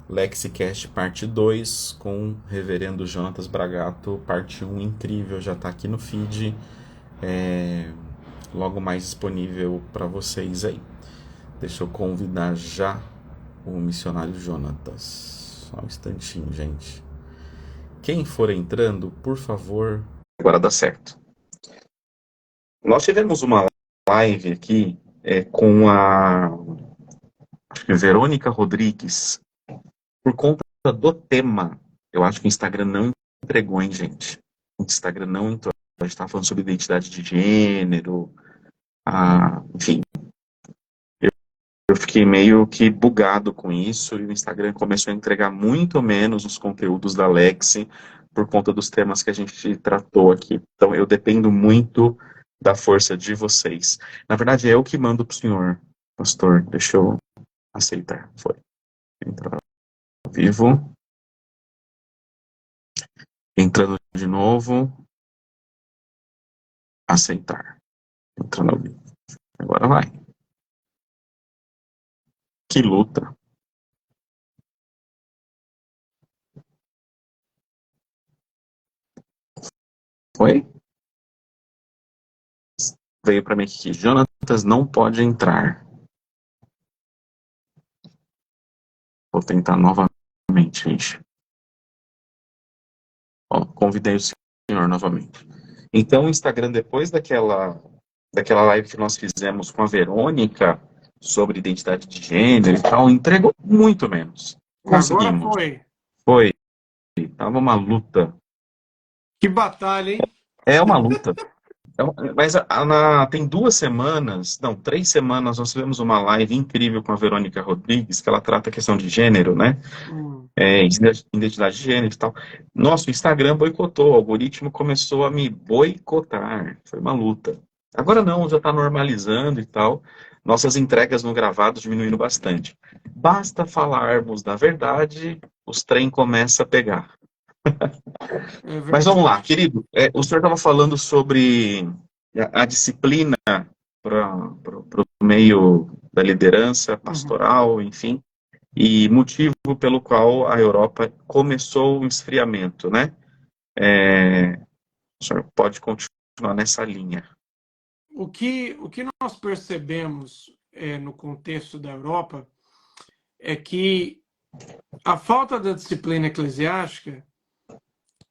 Lexicast parte 2 com Reverendo Jonatas Bragato, parte 1 incrível, já está aqui no feed, logo mais disponível para vocês aí. Deixa eu convidar já o missionário Jonatas. Só um instantinho, gente. Quem for entrando, por favor. Agora dá certo. Nós tivemos uma live aqui com a Verônica Rodrigues. Por conta do tema, eu acho que o Instagram não entregou, hein, gente? O Instagram não entrou. A gente estava falando sobre identidade de gênero, enfim. Eu fiquei meio que bugado com isso e o Instagram começou a entregar muito menos os conteúdos da Lexi por conta dos temas que a gente tratou aqui. Então, eu dependo muito da força de vocês. Na verdade, é eu que mando para o senhor, pastor. Deixa eu aceitar. Foi. Entrar ao vivo. Entrando de novo. Aceitar. Entrando ao vivo. Agora vai. Que luta. Foi? Veio para mim aqui. Jonatas não pode entrar. Vou tentar novamente, gente. Ó, convidei o senhor novamente. Então, o Instagram, depois daquela live que nós fizemos com a Verônica sobre identidade de gênero e tal, entregou muito menos. Conseguimos. Agora foi. Foi. Tava uma luta. Que batalha, hein? É uma luta. Mas tem 2 semanas, não, 3 semanas, nós tivemos uma live incrível com a Verônica Rodrigues, que ela trata a questão de gênero, né? Identidade de gênero e tal. Nosso Instagram boicotou, o algoritmo começou a me boicotar. Foi uma luta. Agora não, já está normalizando e tal. Nossas entregas no gravado diminuindo bastante. Basta falarmos da verdade, os trem começa a pegar. Mas vamos lá, querido. O senhor estava falando sobre a disciplina para o meio da liderança pastoral, enfim, e motivo pelo qual a Europa começou o esfriamento, né? O senhor pode continuar nessa linha. O que nós percebemos no contexto da Europa é que a falta da disciplina eclesiástica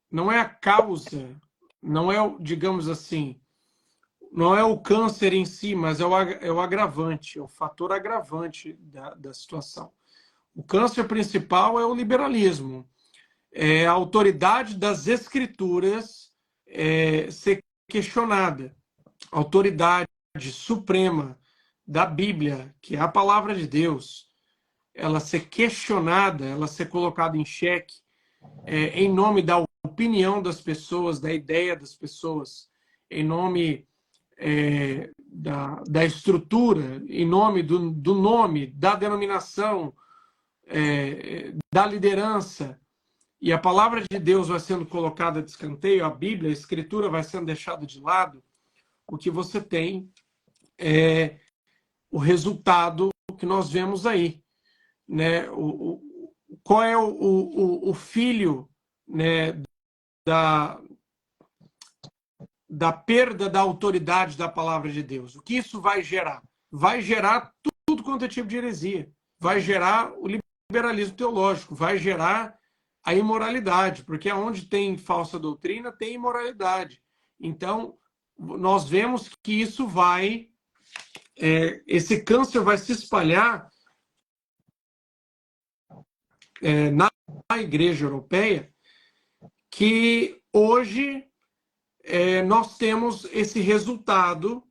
não é a causa, não é, digamos assim, não é o câncer em si, mas é o agravante, é o fator agravante da situação. O câncer principal é o liberalismo, é a autoridade das escrituras ser questionada, a autoridade suprema da Bíblia, que é a palavra de Deus, ela ser questionada, ela ser colocada em xeque em nome da opinião das pessoas, da ideia das pessoas, em nome da estrutura, em nome do nome, da denominação, da liderança. E a palavra de Deus vai sendo colocada de escanteio, a Bíblia, a Escritura vai sendo deixada de lado. O que você tem é o resultado que nós vemos aí, né? Qual é o filho, né, da perda da autoridade da palavra de Deus? O que isso vai gerar? Vai gerar tudo quanto é tipo de heresia. Vai gerar o liberalismo teológico, vai gerar a imoralidade, porque onde tem falsa doutrina, tem imoralidade. Então, nós vemos que isso vai... esse câncer vai se espalhar na igreja europeia, que hoje nós temos esse resultado,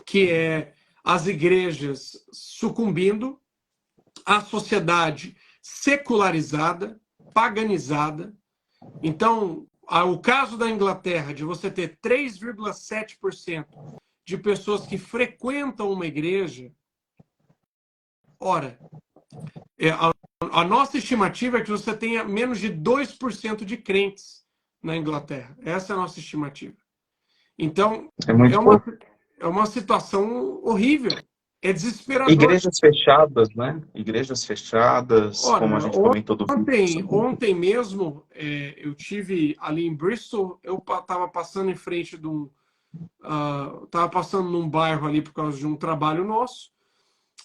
que é as igrejas sucumbindo, a sociedade secularizada, paganizada. Então, o caso da Inglaterra, de você ter 3,7% de pessoas que frequentam uma igreja, ora, a nossa estimativa é que você tenha menos de 2% de crentes na Inglaterra. Essa é a nossa estimativa. Então, é uma situação horrível. É desesperador. Igrejas fechadas, né? Igrejas fechadas, como a Ora, gente comentou do ontem mesmo, eu tive ali em Bristol, eu estava passando em frente de um. Estava passando num bairro ali por causa de um trabalho nosso,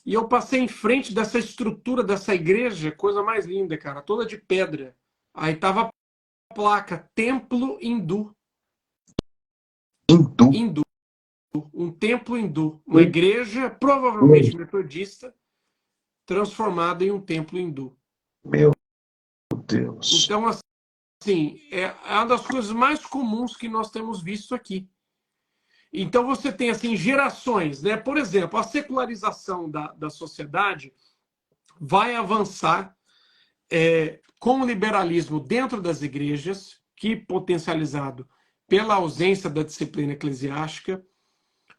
e eu passei em frente dessa estrutura dessa igreja, coisa mais linda, cara, toda de pedra. Aí tava a placa Templo Hindu. hindu. Hindu. Um templo hindu. Uma igreja, provavelmente metodista, transformada em um templo hindu. Meu Deus. Então, assim, é uma das coisas mais comuns que nós temos visto aqui. Então, você tem, assim, gerações, né? Por exemplo, a secularização da sociedade vai avançar com o liberalismo dentro das igrejas, que potencializado pela ausência da disciplina eclesiástica,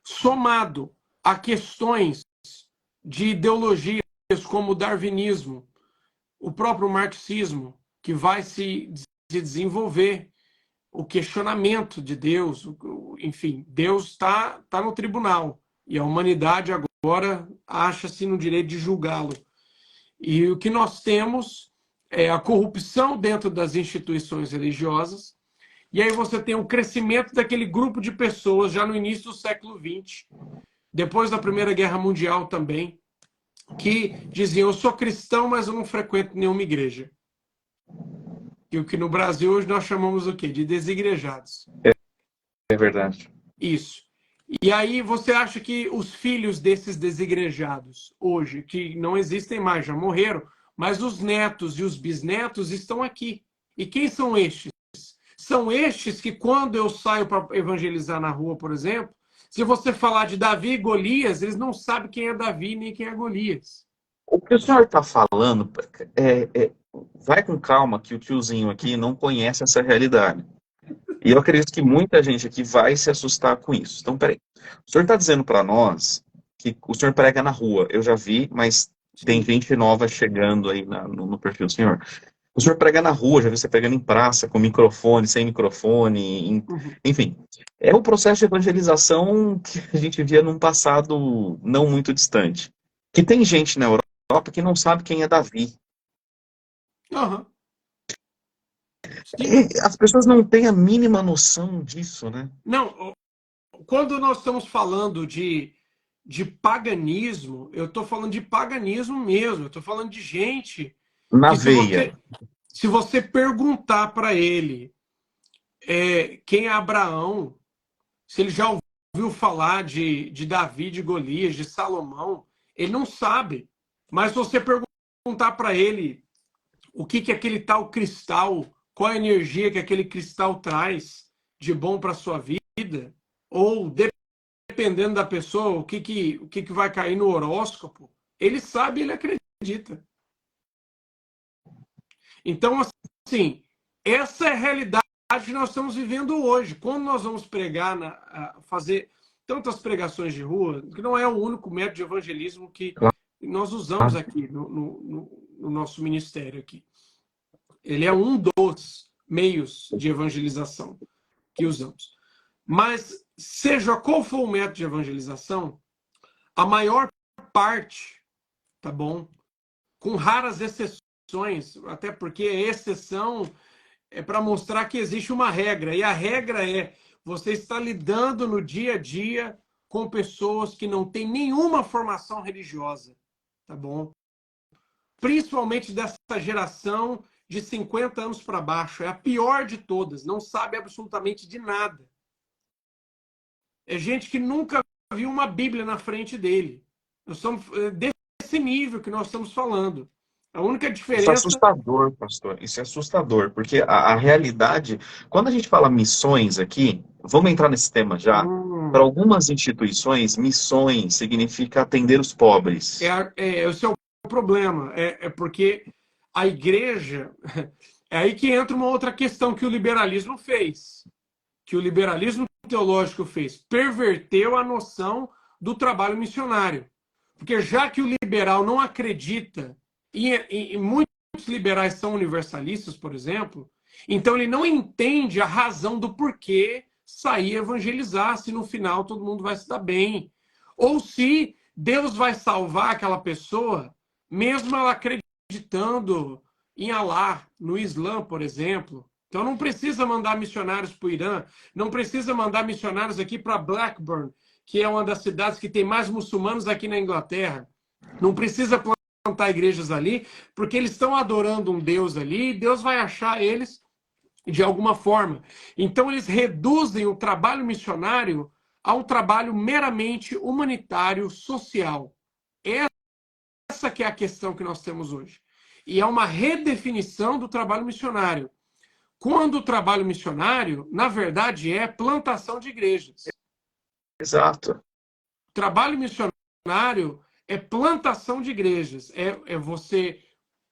somado a questões de ideologias como o darwinismo, o próprio marxismo, que vai se desenvolver, o questionamento de Deus, enfim, Deus está no tribunal e a humanidade agora acha-se no direito de julgá-lo. E o que nós temos é a corrupção dentro das instituições religiosas, e aí você tem o crescimento daquele grupo de pessoas já no início do século XX, depois da Primeira Guerra Mundial também, que diziam: eu sou cristão, mas eu não frequento nenhuma igreja. E o que no Brasil hoje nós chamamos o quê? De desigrejados. É verdade. Isso. E aí você acha que os filhos desses desigrejados, hoje, que não existem mais, já morreram, mas os netos e os bisnetos estão aqui. E quem são estes? São estes que, quando eu saio para evangelizar na rua, por exemplo, se você falar de Davi e Golias, eles não sabem quem é Davi nem quem é Golias. O que o senhor está falando, vai com calma, que o tiozinho aqui não conhece essa realidade. E eu acredito que muita gente aqui vai se assustar com isso. Então, peraí. O senhor está dizendo para nós que o senhor prega na rua. Eu já vi, mas tem gente nova chegando aí no perfil do senhor. O senhor prega na rua, já vi você pregando em praça, com microfone, sem microfone, enfim. É o processo de evangelização que a gente via num passado não muito distante. Que tem gente na Europa que não sabe quem é Davi. Uhum. As pessoas não têm a mínima noção disso, né? Não, quando nós estamos falando de paganismo, eu estou falando de paganismo mesmo, eu estou falando de gente Na que veia. se você perguntar para ele quem é Abraão, se ele já ouviu falar de Davi, de Golias, de Salomão, ele não sabe. Mas se você perguntar para ele o que é aquele tal cristal, qual a energia que aquele cristal traz de bom para a sua vida, ou dependendo da pessoa, o que vai cair no horóscopo, ele sabe, ele acredita. Então, assim, essa é a realidade que nós estamos vivendo hoje. Quando nós vamos pregar, fazer tantas pregações de rua, que não é o único método de evangelismo que nós usamos aqui no nosso ministério aqui. Ele é um dos meios de evangelização que usamos. Mas, seja qual for o método de evangelização, a maior parte, tá bom? Com raras exceções, até porque a exceção é para mostrar que existe uma regra. E a regra é: você está lidando no dia a dia com pessoas que não têm nenhuma formação religiosa, tá bom? Principalmente dessa geração de 50 anos para baixo. É a pior de todas, não sabe absolutamente de nada. É gente que nunca viu uma Bíblia na frente dele. Nós somos desse nível que nós estamos falando. A única diferença... Isso é assustador, pastor. Isso é assustador, porque a realidade... Quando a gente fala missões aqui, vamos entrar nesse tema já. Para algumas instituições, missões significa atender os pobres. Esse é o problema. É porque a igreja... É aí que entra uma outra questão que o liberalismo fez. Que o liberalismo teológico fez. Perverteu a noção do trabalho missionário. Porque já que o liberal não acredita, e muitos liberais são universalistas, por exemplo, então ele não entende a razão do porquê sair evangelizar, se no final todo mundo vai se dar bem. Ou se Deus vai salvar aquela pessoa, mesmo ela acreditando em Alá, no Islã, por exemplo. Então não precisa mandar missionários para o Irã, não precisa mandar missionários aqui para Blackburn, que é uma das cidades que tem mais muçulmanos aqui na Inglaterra. Não precisa plantar igrejas ali, porque eles estão adorando um Deus ali, e Deus vai achar eles de alguma forma. Então eles reduzem o trabalho missionário a um trabalho meramente humanitário, social. Essa que é a questão que nós temos hoje. E é uma redefinição do trabalho missionário. Quando o trabalho missionário, na verdade, é plantação de igrejas. Exato. O trabalho missionário é plantação de igrejas. É você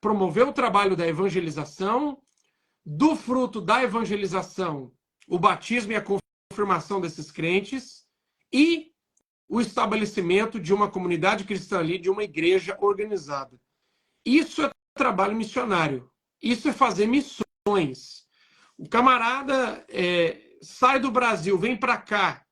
promover o trabalho da evangelização, do fruto da evangelização, o batismo e a confirmação desses crentes, e o estabelecimento de uma comunidade cristã ali, de uma igreja organizada. Isso é trabalho missionário. Isso é fazer missões. O camarada sai do Brasil, vem para cá,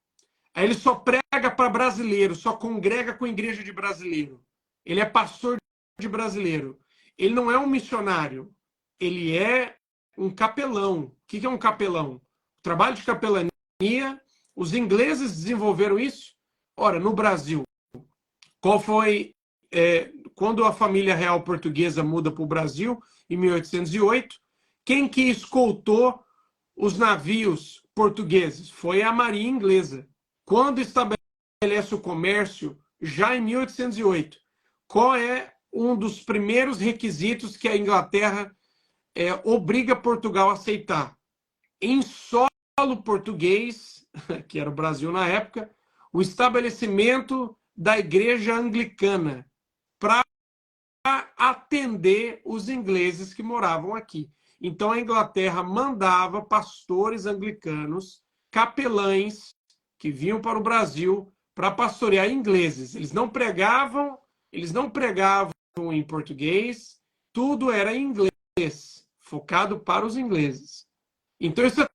aí ele só prega para brasileiro, só congrega com a igreja de brasileiro. Ele é pastor de brasileiro. Ele não é um missionário. Ele é um capelão. O que é um capelão? O trabalho de capelania, os ingleses desenvolveram isso. Ora, no Brasil, qual foi... quando a família real portuguesa muda para o Brasil, em 1808, quem que escoltou os navios portugueses? Foi a marinha inglesa. Quando estabelece o comércio, já em 1808, qual é um dos primeiros requisitos que a Inglaterra obriga Portugal a aceitar? Em solo português, que era o Brasil na época, o estabelecimento da igreja anglicana para atender os ingleses que moravam aqui. Então a Inglaterra mandava pastores anglicanos, capelães, que vinham para o Brasil para pastorear ingleses. Eles não pregavam em português, tudo era em inglês, focado para os ingleses. Então isso é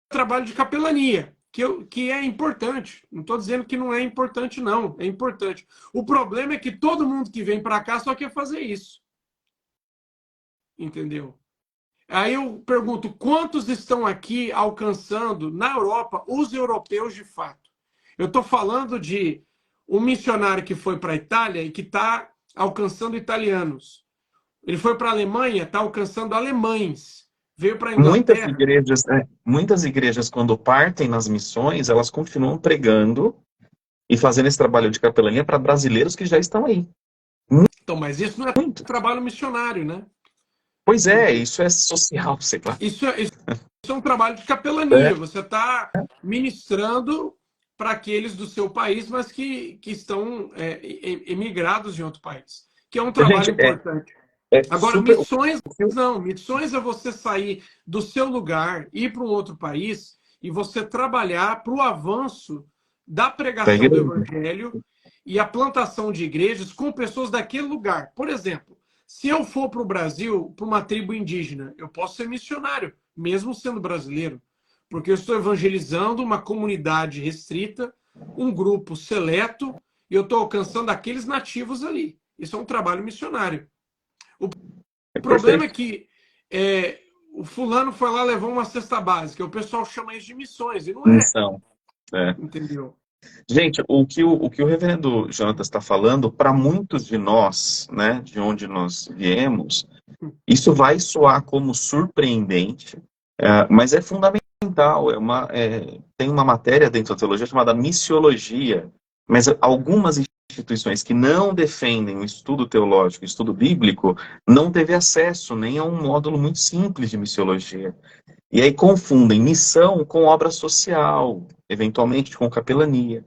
trabalho de capelania, que é importante. Não estou dizendo que não é importante, não. É importante. O problema é que todo mundo que vem para cá só quer fazer isso. Entendeu? Aí eu pergunto, quantos estão aqui alcançando, na Europa, os europeus de fato? Eu estou falando de um missionário que foi para a Itália e que está alcançando italianos. Ele foi para a Alemanha, está alcançando alemães. Veio para a Inglaterra. Muitas igrejas, quando partem nas missões, elas continuam pregando e fazendo esse trabalho de capelania para brasileiros que já estão aí. Então, mas isso não é trabalho missionário, né? Pois é, isso é social, sei lá. Isso é um trabalho de capelania. Você está ministrando para aqueles do seu país, mas que estão emigrados em outro país. Que é um trabalho importante. Agora, missões não. Missões é você sair do seu lugar, ir para um outro país e você trabalhar para o avanço da pregação do evangelho e a plantação de igrejas com pessoas daquele lugar. Por exemplo, se eu for para o Brasil, para uma tribo indígena, eu posso ser missionário, mesmo sendo brasileiro, porque eu estou evangelizando uma comunidade restrita, um grupo seleto, e eu estou alcançando aqueles nativos ali. Isso é um trabalho missionário. O problema é que o fulano foi lá, levou uma cesta básica, o pessoal chama isso de missões, e não é. Missão. Entendeu? Gente, o que o reverendo Jonatas está falando, para muitos de nós, né, de onde nós viemos, isso vai soar como surpreendente, mas é fundamental. Tem uma matéria dentro da teologia chamada missiologia, mas algumas instituições que não defendem o estudo teológico, o estudo bíblico, não teve acesso nem a um módulo muito simples de missiologia. E aí confundem missão com obra social, eventualmente com capelania.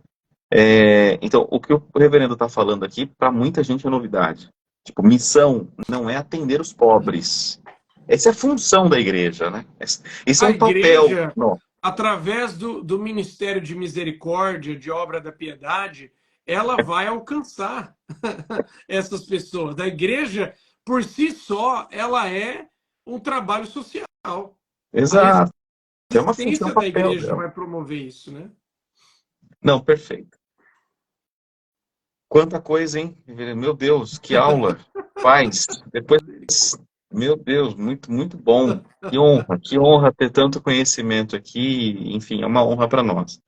Então, o que o reverendo está falando aqui, para muita gente é novidade. Tipo, missão não é atender os pobres. Essa é a função da igreja, né? Esse é um papel. Igreja, através do Ministério de Misericórdia, de Obra da Piedade, ela vai alcançar essas pessoas. A igreja, por si só, ela é um trabalho social. Exato. É uma função da igreja vai promover isso, né? Não, perfeito. Quanta coisa, hein? Meu Deus, que aula. Faz. Depois, meu Deus, muito, muito bom. Que honra ter tanto conhecimento aqui. Enfim, é uma honra para nós.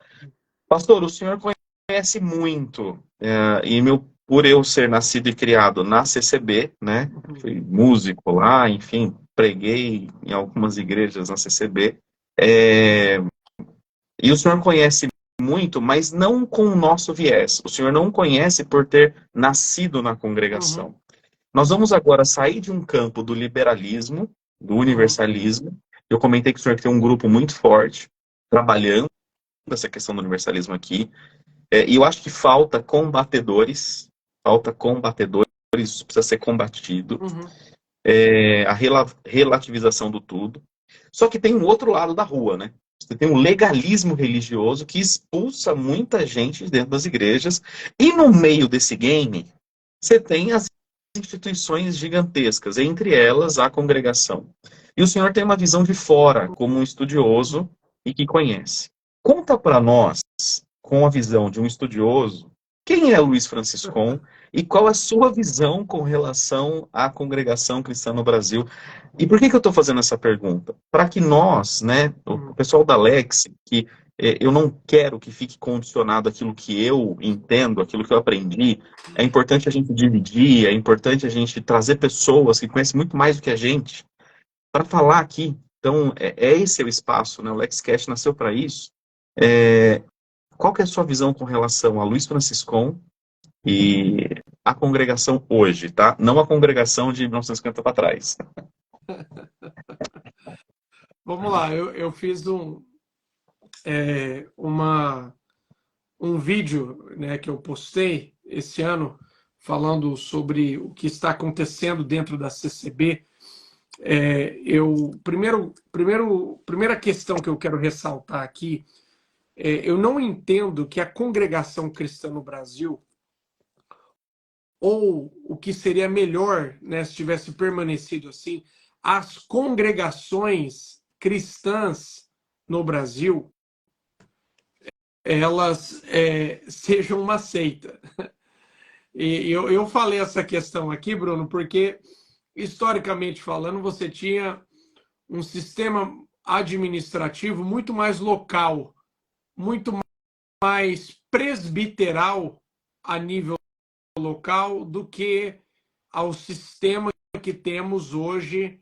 Pastor, o senhor conhece muito, por eu ser nascido e criado na CCB, né? Fui músico lá, enfim, preguei em algumas igrejas na CCB. É, e o senhor conhece muito, mas não com o nosso viés. O senhor não conhece por ter nascido na Uhum, congregação. Nós vamos agora sair de um campo do liberalismo, do uhum, universalismo. Eu comentei que o senhor tem um grupo muito forte trabalhando essa questão do universalismo aqui. E eu acho que falta combatedores, isso precisa ser combatido. uhum, A relativização do tudo. Só que tem um outro lado da rua, né? Você tem um legalismo religioso que expulsa muita gente dentro das igrejas. E no meio desse game, você tem as instituições gigantescas, entre elas a congregação. E o senhor tem uma visão de fora, como um estudioso e que conhece. Conta para nós, com a visão de um estudioso, quem é Luiz Franciscon e qual é a sua visão com relação à congregação cristã no Brasil. E por que eu estou fazendo essa pergunta? Para que nós, né, o uhum. pessoal da Lex, que eu não quero que fique condicionado aquilo que eu entendo, aquilo que eu aprendi. É importante a gente dividir, é importante a gente trazer pessoas que conhecem muito mais do que a gente para falar aqui. Então, esse é o espaço, né? O LexCast nasceu para isso. É, qual que é a sua visão com relação a Luiz Franciscon e a congregação hoje, tá? Não a congregação de 1950 para trás. Vamos lá, eu fiz um vídeo, né, que eu postei esse ano falando sobre o que está acontecendo dentro da CCB. Primeira questão que eu quero ressaltar aqui, eu não entendo que a congregação cristã no Brasil, ou o que seria melhor, né, se tivesse permanecido assim, as congregações cristãs no Brasil, elas sejam uma seita. E eu falei essa questão aqui, Bruno, porque, historicamente falando, você tinha um sistema administrativo muito mais local, muito mais presbiteral a nível local do que ao sistema que temos hoje,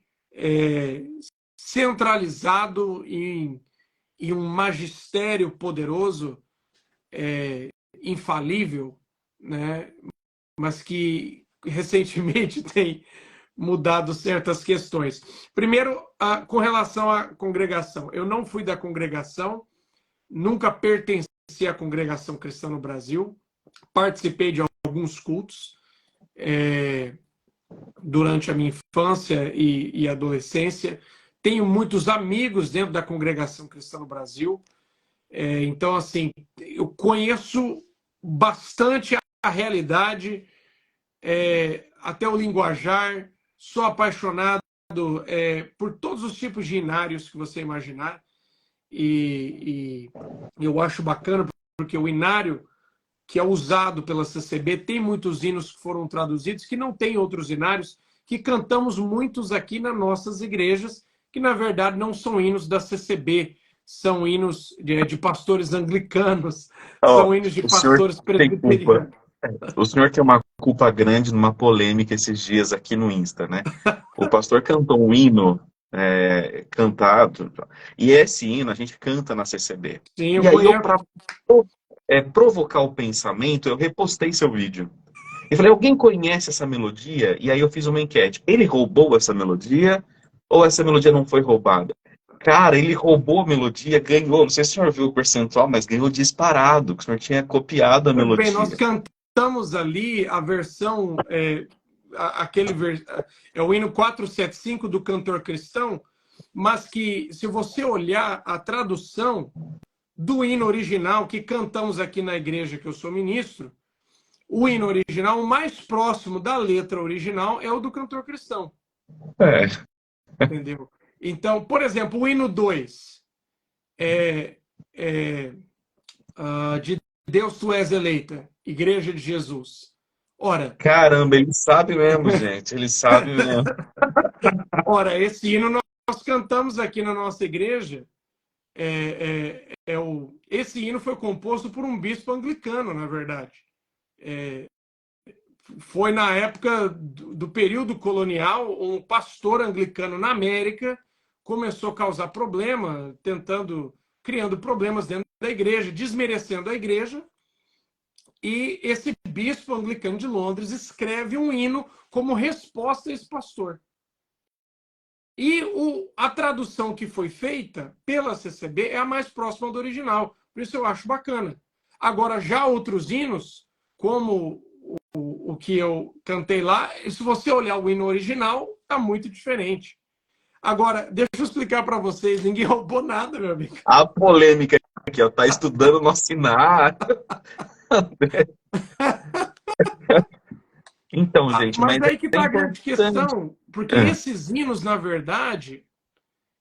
centralizado em um magistério poderoso, infalível, né? Mas que recentemente tem mudado certas questões. Primeiro, com relação à congregação. Eu não fui da congregação, nunca pertenci à congregação cristã no Brasil, participei de alguns cultos durante a minha infância e adolescência. Tenho muitos amigos dentro da congregação cristã no Brasil. Então, assim, eu conheço bastante a realidade, até o linguajar, sou apaixonado por todos os tipos de inários que você imaginar, e eu acho bacana porque o inário que é usado pela CCB tem muitos hinos que foram traduzidos que não tem outros inários, que cantamos muitos aqui nas nossas igrejas, que na verdade não são hinos da CCB, são hinos de pastores anglicanos, Oh, são hinos de o senhor pastores tem culpa. presbiterianos. O senhor tem uma culpa grande numa polêmica esses dias aqui no Insta, né? O pastor cantou um hino cantado, e esse hino a gente canta na CCB. Sim, eu E aí eu, conheço. para provocar o pensamento, eu repostei seu vídeo. E falei, alguém conhece essa melodia? E aí eu fiz uma enquete. Ele roubou essa melodia ou essa melodia não foi roubada? Cara, ele roubou a melodia, ganhou. Não sei se o senhor viu o percentual, mas ganhou disparado, que o senhor tinha copiado a Pois bem, nós melodia. cantamos ali a versão, é o hino 475 do cantor cristão, mas que, se você olhar a tradução do hino original que cantamos aqui na igreja que eu sou ministro, o hino original, o mais próximo da letra original, é o do cantor cristão. É. Entendeu? Então, por exemplo, o hino 2 de Deus tu és eleita, Igreja de Jesus. Ora, Caramba, ele sabe mesmo, gente. Ele sabe mesmo. esse hino nós cantamos aqui na nossa igreja. Esse hino foi composto por um bispo anglicano, na verdade. Foi na época do período colonial, um pastor anglicano na América começou a causar problema, criando problemas dentro da igreja, desmerecendo a igreja. E esse bispo anglicano de Londres escreve um hino como resposta a esse pastor. E a tradução que foi feita pela CCB é a mais próxima do original. Por isso eu acho bacana. Agora, já outros hinos, como o que eu cantei lá, se você olhar o hino original, está muito diferente. Agora, deixa eu explicar para vocês, ninguém roubou nada, meu amigo. A polêmica aqui, ó, tá estudando no assinar. Então, gente, Mas mas aí que é está a grande importante. questão, porque esses hinos, na verdade,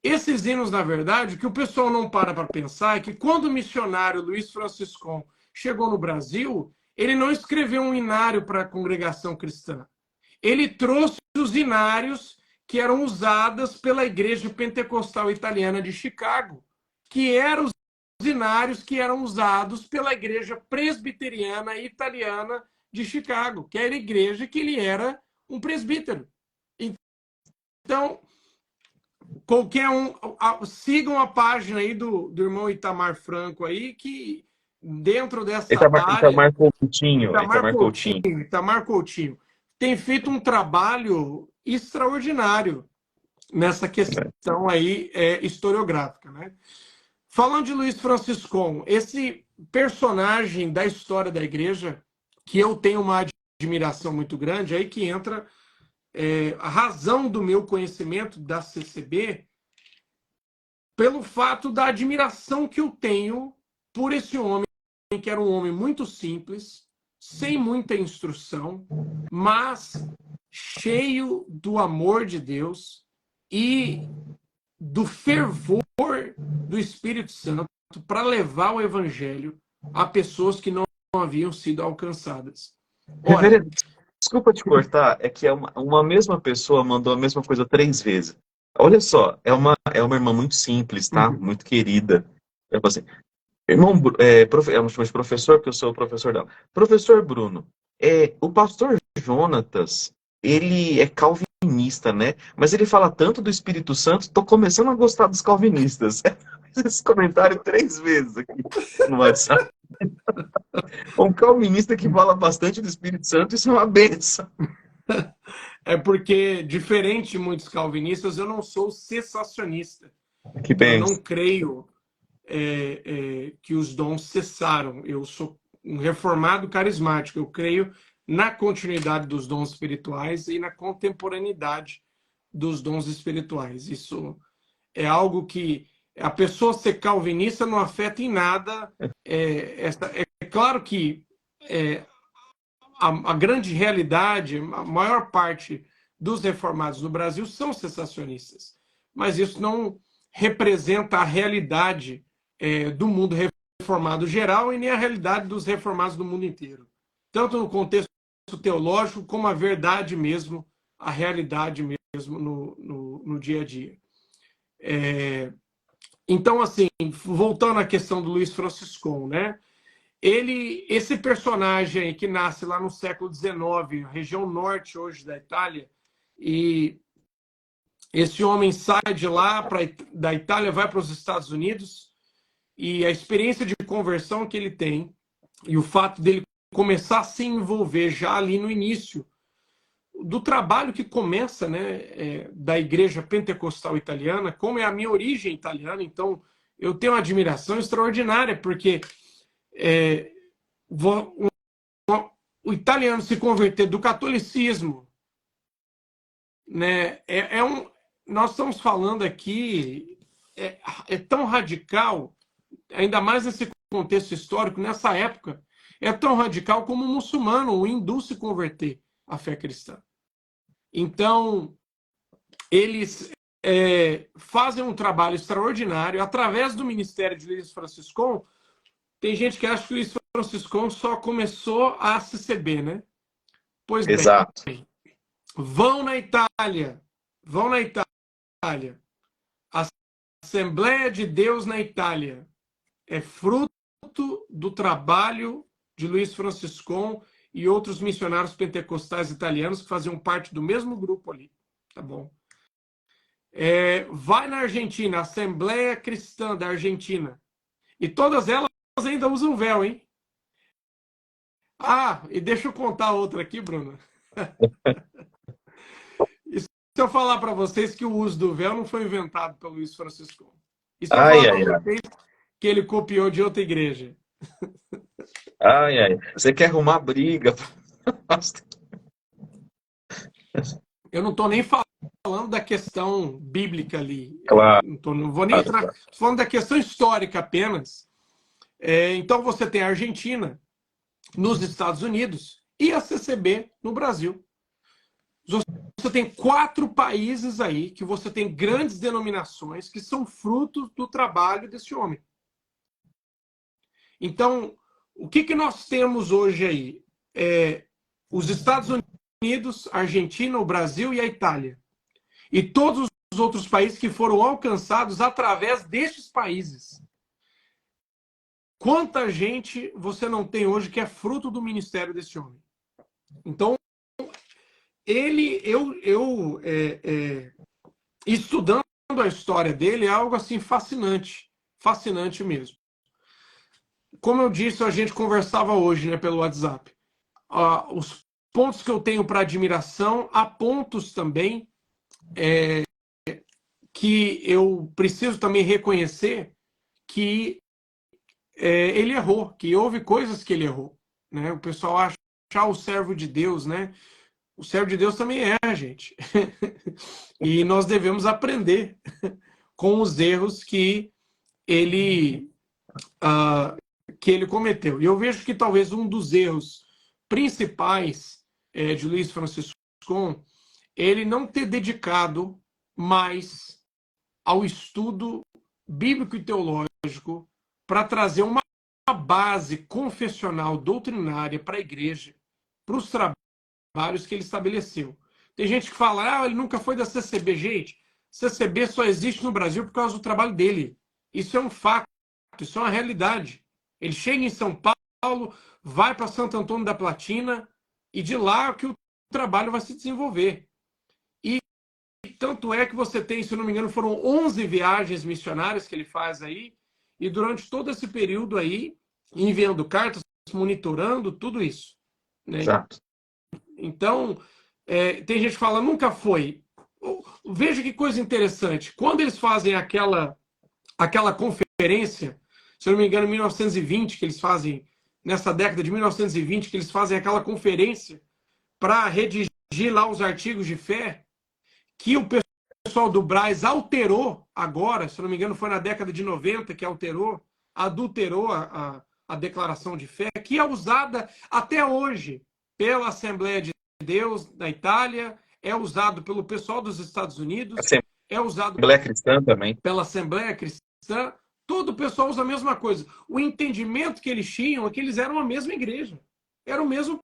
o que o pessoal não para pensar é que quando o missionário Luiz Franciscon chegou no Brasil, ele não escreveu um hinário para a congregação cristã. Ele trouxe os hinários que eram usados pela Igreja Pentecostal Italiana de Chicago, que eram os hinários que eram usados pela Igreja Presbiteriana Italiana de Chicago, que era a igreja que ele era um presbítero. Então, qualquer um, sigam a página aí do irmão Itamar Franco aí, que dentro dessa área... Itamar Coutinho tem feito um trabalho extraordinário nessa questão aí historiográfica, né? Falando de Luiz Franciscon, esse personagem da história da igreja, que eu tenho uma admiração muito grande, aí que entra a razão do meu conhecimento da CCB, pelo fato da admiração que eu tenho por esse homem, que era um homem muito simples, sem muita instrução, mas cheio do amor de Deus e do fervor do Espírito Santo para levar o evangelho a pessoas que não haviam sido alcançadas. Reverendo, desculpa te cortar, é que uma mesma pessoa mandou a mesma coisa 3 vezes. Olha só, é uma irmã muito simples, tá? Muito querida. Eu falei assim, irmão, eu chamo de professor, porque eu sou o professor dela. Professor Bruno, o pastor Jonatas, ele é calvinista, né? Mas ele fala tanto do Espírito Santo, tô começando a gostar dos calvinistas. Esse comentário 3 vezes aqui no WhatsApp. Um calvinista que fala bastante do Espírito Santo, isso é uma benção. É porque, diferente de muitos calvinistas, eu não sou cessacionista. Que Então, eu não benção. creio que os dons cessaram. Eu sou um reformado carismático. Eu creio na continuidade dos dons espirituais e na contemporaneidade dos dons espirituais. Isso é algo que a pessoa ser calvinista não afeta em nada. É claro que a grande realidade, a maior parte dos reformados no Brasil são cessacionistas, mas isso não representa a realidade do mundo reformado geral e nem a realidade dos reformados do mundo inteiro, tanto no contexto teológico como a verdade mesmo, a realidade mesmo no dia a dia. Então, assim, voltando à questão do Luiz Franciscon, né? Esse personagem que nasce lá no século XIX, região norte hoje da Itália, e esse homem sai de lá, da Itália, vai para os Estados Unidos, e a experiência de conversão que ele tem, e o fato dele começar a se envolver já ali no início do trabalho que começa, né, da Igreja Pentecostal Italiana, como é a minha origem italiana, então eu tenho uma admiração extraordinária, porque o italiano se converter do catolicismo, né, nós estamos falando aqui, é tão radical, ainda mais nesse contexto histórico, nessa época, é tão radical como um muçulmano, um hindu se converter à fé cristã. Então, eles fazem um trabalho extraordinário através do ministério de Luiz Franciscon. Tem gente que acha que o Luiz Franciscon só começou a CCB, né? Pois bem, Exato. vão na Itália. Vão na Itália. A Assembleia de Deus na Itália é fruto do trabalho de Luiz Franciscon e outros missionários pentecostais italianos que faziam parte do mesmo grupo ali. Tá bom? Vai na Argentina, a Assembleia Cristã da Argentina. E todas elas ainda usam véu, hein? Ah, e deixa eu contar outra aqui, Bruno. E se eu falar para vocês que o uso do véu não foi inventado pelo Luiz Francisco? E se eu Ai, falar ai, para ai. vocês que ele copiou de outra igreja? Ai, ai. Você quer arrumar briga? Eu não estou nem falando da questão bíblica ali. Claro, Não vou nem entrar. claro. Estou falando da questão histórica apenas. Então você tem a Argentina nos Estados Unidos e a CCB no Brasil. Você tem 4 países aí que você tem grandes denominações que são frutos do trabalho desse homem. Então, o que nós temos hoje aí? Os Estados Unidos, a Argentina, o Brasil e a Itália. E todos os outros países que foram alcançados através destes países. Quanta gente você não tem hoje que é fruto do ministério desse homem? Então, estudando a história dele, é algo assim fascinante. Fascinante mesmo. Como eu disse, a gente conversava hoje, né, pelo WhatsApp. Os pontos que eu tenho para admiração, há pontos também que eu preciso também reconhecer que ele errou, que houve coisas que ele errou. Né? O pessoal acha o servo de Deus, né? O servo de Deus também erra, gente. E nós devemos aprender com os erros que ele cometeu. E eu vejo que talvez um dos erros principais de Luiz Franciscon, ele não ter dedicado mais ao estudo bíblico e teológico para trazer uma base confessional doutrinária para a igreja, para os trabalhos que ele estabeleceu. Tem gente que fala, ele nunca foi da CCB. Gente, CCB só existe no Brasil por causa do trabalho dele. Isso é um fato, isso é uma realidade. Ele chega em São Paulo, vai para Santo Antônio da Platina, e de lá que o trabalho vai se desenvolver. E tanto é que você tem, se não me engano, foram 11 viagens missionárias que ele faz aí, e durante todo esse período aí, enviando cartas, monitorando, tudo isso. Né? Exato. Então, tem gente que fala, nunca foi. Veja que coisa interessante. Quando eles fazem aquela conferência, se eu não me engano, em 1920, que eles fazem, nessa década de 1920, que eles fazem aquela conferência para redigir lá os artigos de fé, que o pessoal do Braz alterou agora, se eu não me engano, foi na década de 90 que adulterou a declaração de fé, que é usada até hoje pela Assembleia de Deus da Itália, é usado pelo pessoal dos Estados Unidos, é usado Assembleia Cristã também. pela Assembleia Cristã. Todo o pessoal usa a mesma coisa. O entendimento que eles tinham é que eles eram a mesma igreja. Era o mesmo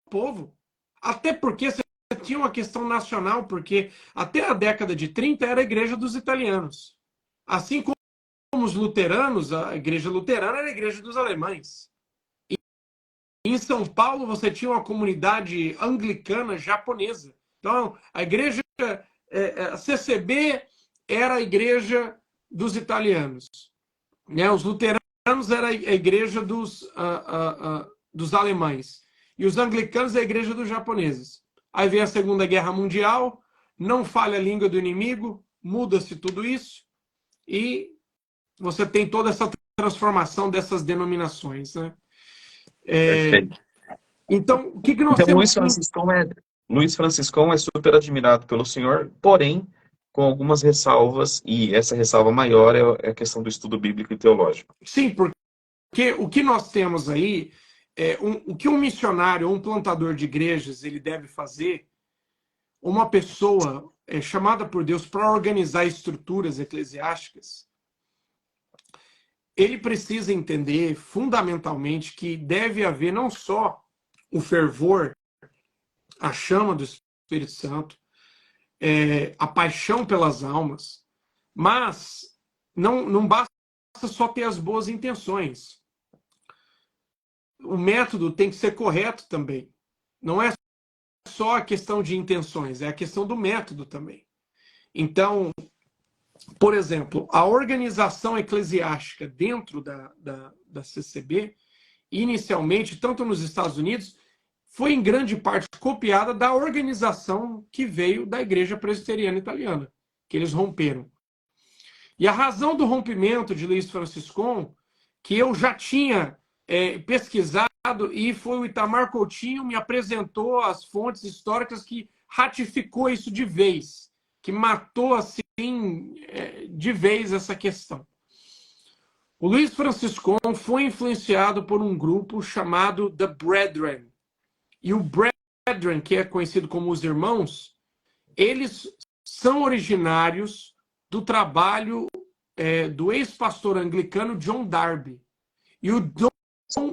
povo. Até porque você tinha uma questão nacional, porque até a década de 30 era a igreja dos italianos. Assim como os luteranos, a igreja luterana era a igreja dos alemães. E em São Paulo você tinha uma comunidade anglicana japonesa. Então, a igreja, a CCB era a igreja dos italianos. Os luteranos era a igreja dos alemães. E os anglicanos a igreja dos japoneses. Aí vem a Segunda Guerra Mundial, não falha a língua do inimigo, muda-se tudo isso, e você tem toda essa transformação dessas denominações. Né? Então, o que nós temos? Luiz Franciscão é super admirado pelo senhor, porém, com algumas ressalvas, e essa ressalva maior é a questão do estudo bíblico e teológico. Sim, porque o que nós temos aí, o que um missionário ou um plantador de igrejas ele deve fazer, uma pessoa chamada por Deus para organizar estruturas eclesiásticas, ele precisa entender fundamentalmente que deve haver não só o fervor a chama do Espírito Santo, a paixão pelas almas, mas não basta só ter as boas intenções. O método tem que ser correto também. Não é só a questão de intenções, é a questão do método também. Então, por exemplo, a organização eclesiástica dentro da CCB, inicialmente, tanto nos Estados Unidos, foi em grande parte copiada da organização que veio da Igreja Presbiteriana Italiana, que eles romperam. E a razão do rompimento de Luiz Franciscon, que eu já tinha pesquisado, e foi o Itamar Coutinho me apresentou as fontes históricas que ratificou isso de vez, que matou assim de vez essa questão. O Luiz Franciscon foi influenciado por um grupo chamado The Brethren. E o Brethren, que é conhecido como os Irmãos, eles são originários do trabalho do ex-pastor anglicano John Darby. E o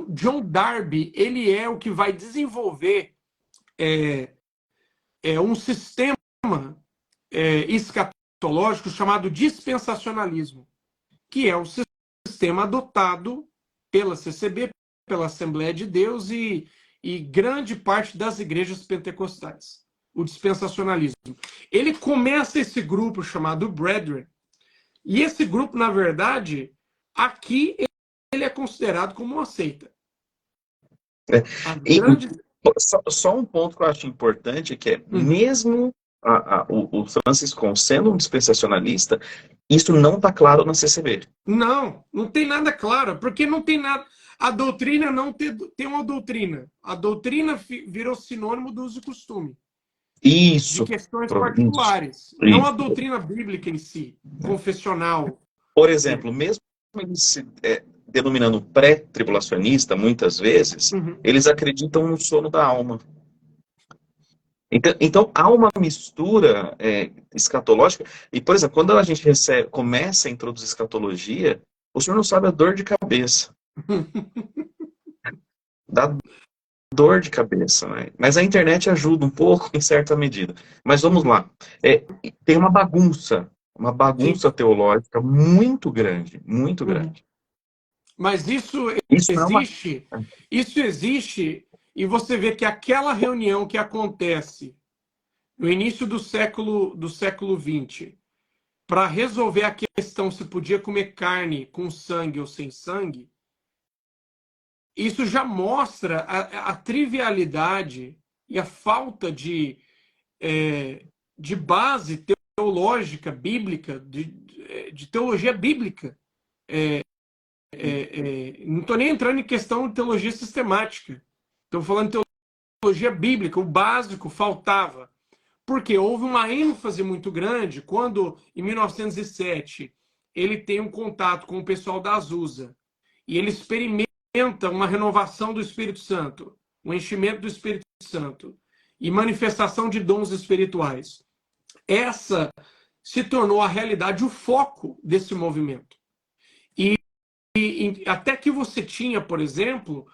John Darby, ele é o que vai desenvolver um sistema escatológico chamado dispensacionalismo, que é o sistema adotado pela CCB, pela Assembleia de Deus e grande parte das igrejas pentecostais, o dispensacionalismo. Ele começa esse grupo chamado Brethren, e esse grupo, na verdade, aqui ele é considerado como uma seita. Só um ponto que eu acho importante, que é, mesmo o Franciscon sendo um dispensacionalista, isso não está claro na CCB. Não tem nada claro, porque não tem nada. A doutrina não tem uma doutrina. A doutrina virou sinônimo do uso e costume. Isso. De questões particulares. Isso. Não a doutrina bíblica em si, confessional. Por exemplo, mesmo eles se denominando pré-tribulacionista, muitas vezes, eles acreditam no sono da alma. Então há uma mistura escatológica. E, por exemplo, quando a gente começa a introduzir escatologia, o senhor não sabe a dor de cabeça. Dá dor de cabeça, né? Mas a internet ajuda um pouco, em certa medida. Mas vamos lá. Tem uma bagunça teológica muito grande, muito grande. Mas isso existe, e você vê que aquela reunião que acontece no início do século XX, para resolver a questão se podia comer carne com sangue ou sem sangue, isso já mostra a trivialidade e a falta de base teológica, bíblica, de teologia bíblica. Não estou nem entrando em questão de teologia sistemática. Estou falando de teologia bíblica. O básico faltava. Porque houve uma ênfase muito grande quando, em 1907, ele tem um contato com o pessoal da Azusa e ele experimenta uma renovação do Espírito Santo, um enchimento do Espírito Santo e manifestação de dons espirituais. Essa se tornou a realidade, o foco desse movimento. E até que você tinha, por exemplo,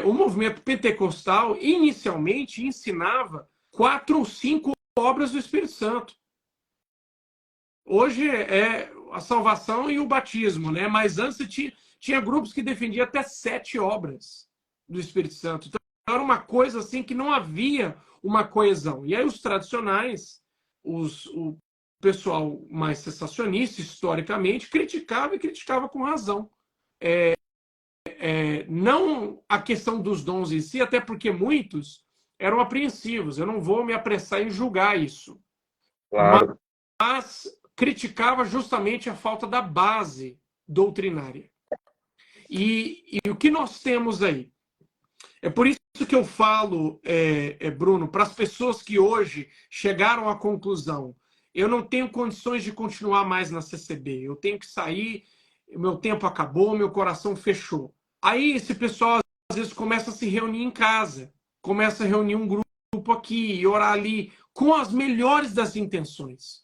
o movimento pentecostal inicialmente ensinava 4 ou 5 obras do Espírito Santo. Hoje é a salvação e o batismo, né? Mas antes tinha grupos que defendiam até 7 obras do Espírito Santo. Então era uma coisa assim que não havia uma coesão. E aí os tradicionais, o pessoal mais sensacionista, historicamente, criticava com razão. Não a questão dos dons em si, até porque muitos eram apreensivos. Eu não vou me apressar em julgar isso. Claro. Mas criticava justamente a falta da base doutrinária. E o que nós temos aí? É por isso que eu falo, Bruno, para as pessoas que hoje chegaram à conclusão: eu não tenho condições de continuar mais na CCB, eu tenho que sair, meu tempo acabou, meu coração fechou. Aí esse pessoal às vezes começa a se reunir em casa, começa a reunir um grupo aqui e orar ali, com as melhores das intenções.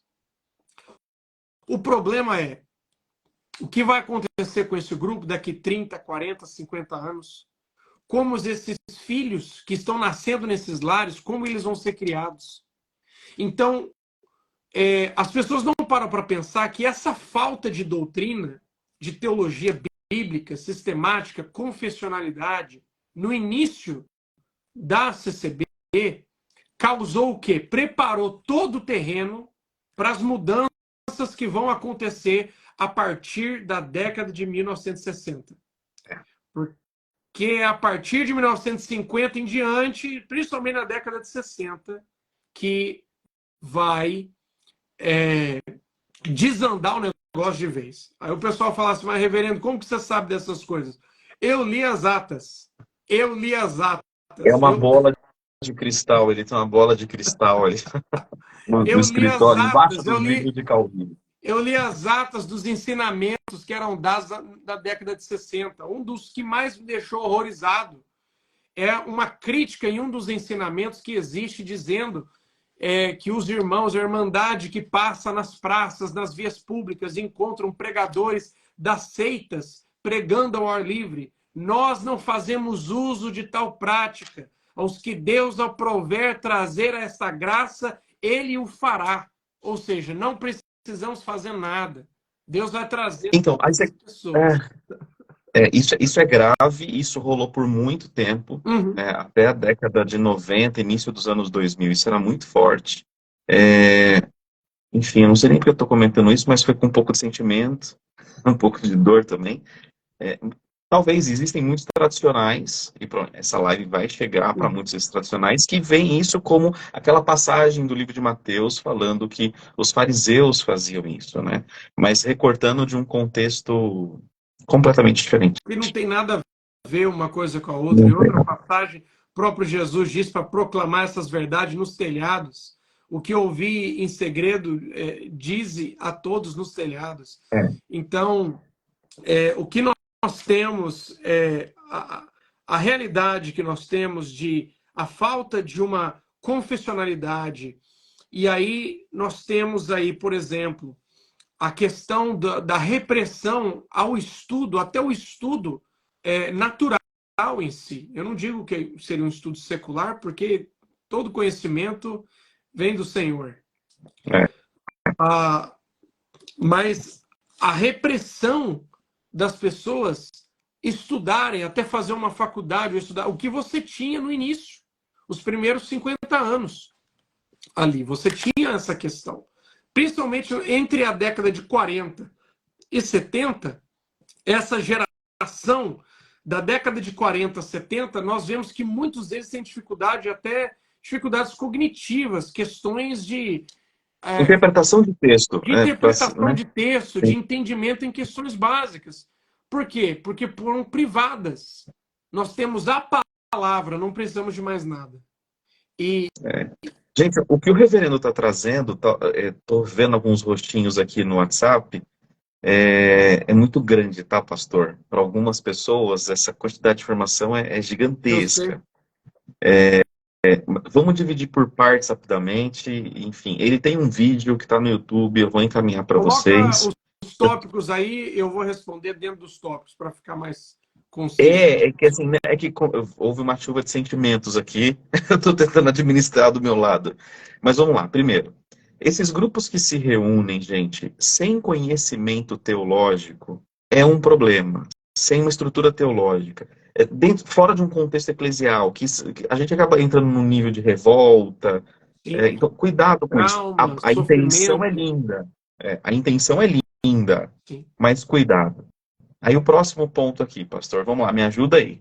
O problema é, o que vai acontecer com esse grupo daqui 30, 40, 50 anos? como esses filhos que estão nascendo nesses lares, como eles vão ser criados. Então, as pessoas não param para pensar que essa falta de doutrina, de teologia bíblica, sistemática, confessionalidade, no início da CCB, causou o quê? Preparou todo o terreno para as mudanças que vão acontecer a partir da década de 1960. Porque a partir de 1950 em diante, principalmente na década de 60, que vai desandar o negócio de vez. Aí o pessoal fala assim, mas reverendo, como que você sabe dessas coisas? Eu li as atas. Eu li as atas. É uma bola de cristal, ele tem uma bola de cristal ali no Eu li as escritório, embaixo atas, dos livros de Calvino. eu li as atas dos ensinamentos que eram dados da década de 60. Um dos que mais me deixou horrorizado é uma crítica em um dos ensinamentos que existe dizendo que os irmãos, a irmandade que passa nas praças, nas vias públicas, encontram pregadores das seitas pregando ao ar livre. Nós não fazemos uso de tal prática. Aos que Deus aprover trazer a essa graça, Ele o fará. Ou seja, não precisamos fazer nada. Deus vai trazer Então, as pessoas. isso é grave, isso rolou por muito tempo, Uhum. Até a década de 90, início dos anos 2000, isso era muito forte. Enfim, eu não sei nem porque eu estou comentando isso, mas foi com um pouco de sentimento, um pouco de dor também. Talvez existem muitos tradicionais, e pronto, essa live vai chegar para muitos desses tradicionais, que veem isso como aquela passagem do livro de Mateus falando que os fariseus faziam isso, né? Mas recortando de um contexto completamente diferente. E não tem nada a ver uma coisa com a outra. Em outra passagem, o próprio Jesus diz para proclamar essas verdades nos telhados. O que ouvi em segredo, dize a todos nos telhados. Então, o que nós temos, a realidade que nós temos de a falta de uma confessionalidade. E aí nós temos aí, por exemplo, a questão da repressão ao estudo, até o estudo natural em si. Eu não digo que seria um estudo secular, porque todo conhecimento vem do Senhor. Mas a repressão das pessoas estudarem, até fazer uma faculdade, estudar, o que você tinha no início, os primeiros 50 anos ali, você tinha essa questão. Principalmente entre a década de 40 e 70, essa geração da década de 40 a 70, nós vemos que muitos deles têm dificuldade, até dificuldades cognitivas, questões de interpretação de texto. De interpretação de texto, de entendimento em questões básicas. Por quê? Porque foram privadas. Nós temos a palavra, não precisamos de mais nada. Gente, o que o reverendo está trazendo, estou vendo alguns rostinhos aqui no WhatsApp, é muito grande, tá, pastor? Para algumas pessoas, essa quantidade de informação é gigantesca. Vamos dividir por partes rapidamente. Enfim, ele tem um vídeo que está no YouTube, eu vou encaminhar para vocês. Os tópicos aí, eu vou responder dentro dos tópicos, para ficar mais conciso. Que assim, né, que houve uma chuva de sentimentos aqui, eu estou tentando administrar do meu lado. Mas vamos lá, primeiro. Esses grupos que se reúnem, gente, sem conhecimento teológico, é um problema. Sem uma estrutura teológica. Fora de um contexto eclesial, que a gente acaba entrando num nível de revolta. Então, cuidado com isso. A intenção é linda. A intenção é linda, mas cuidado. Aí o próximo ponto aqui, pastor, vamos lá, me ajuda aí.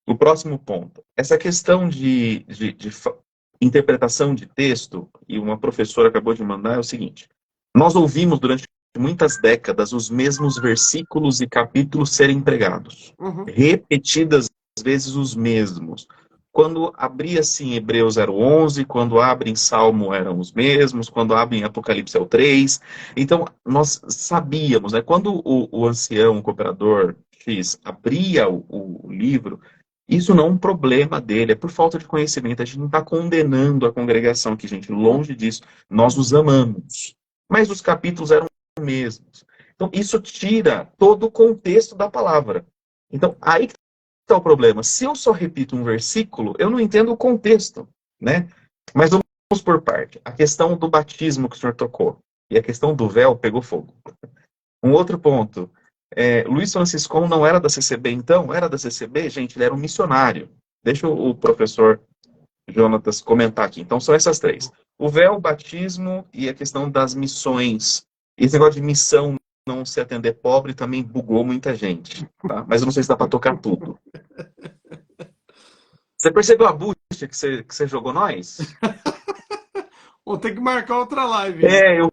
O próximo ponto. Essa questão de interpretação de texto, e uma professora acabou de mandar, é o seguinte. Nós ouvimos durante muitas décadas os mesmos versículos e capítulos serem pregados. Repetidas vezes os mesmos. Quando abria-se em Hebreus era o 11, quando abre em Salmo eram os mesmos, quando abre em Apocalipse é o 3. Então, nós sabíamos, né? Quando o ancião, o cooperador X, abria o livro, isso não é um problema dele, é por falta de conhecimento. A gente não está condenando a congregação aqui, gente, longe disso. Nós os amamos. Mas os capítulos eram os mesmos. Então, isso tira todo o contexto da palavra. Então, aí que está o problema? Se eu só repito um versículo, eu não entendo o contexto, né? Mas vamos por parte. A questão do batismo que o senhor tocou e a questão do véu pegou fogo. Um outro ponto. Luiz Franciscon não era da CCB, então? Era da CCB? Gente, ele era um missionário. Deixa o professor Jonatas comentar aqui. Então, são essas três. O véu, o batismo e a questão das missões. Esse negócio de missão não se atender pobre também bugou muita gente, tá? Mas eu não sei se dá para tocar tudo. Você percebeu a bucha que você jogou nós? Vou ter que marcar outra live. Eu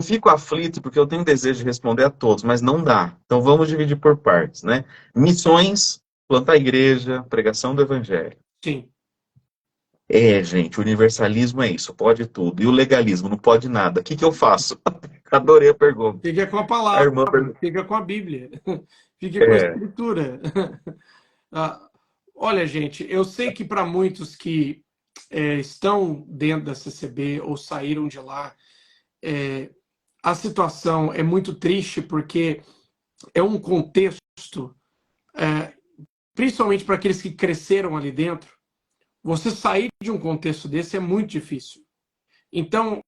fico aflito porque eu tenho desejo de responder a todos, mas não dá. Então vamos dividir por partes, né? Missões, plantar a igreja, pregação do evangelho. Sim. Gente, o universalismo é isso, pode tudo. E o legalismo não pode nada. O que eu faço? Adorei a pergunta. Fica com a palavra, fica com a Bíblia, fica com a Escritura. Olha, gente, eu sei que para muitos que estão dentro da CCB ou saíram de lá, a situação é muito triste porque é um contexto, principalmente para aqueles que cresceram ali dentro, você sair de um contexto desse é muito difícil. Então,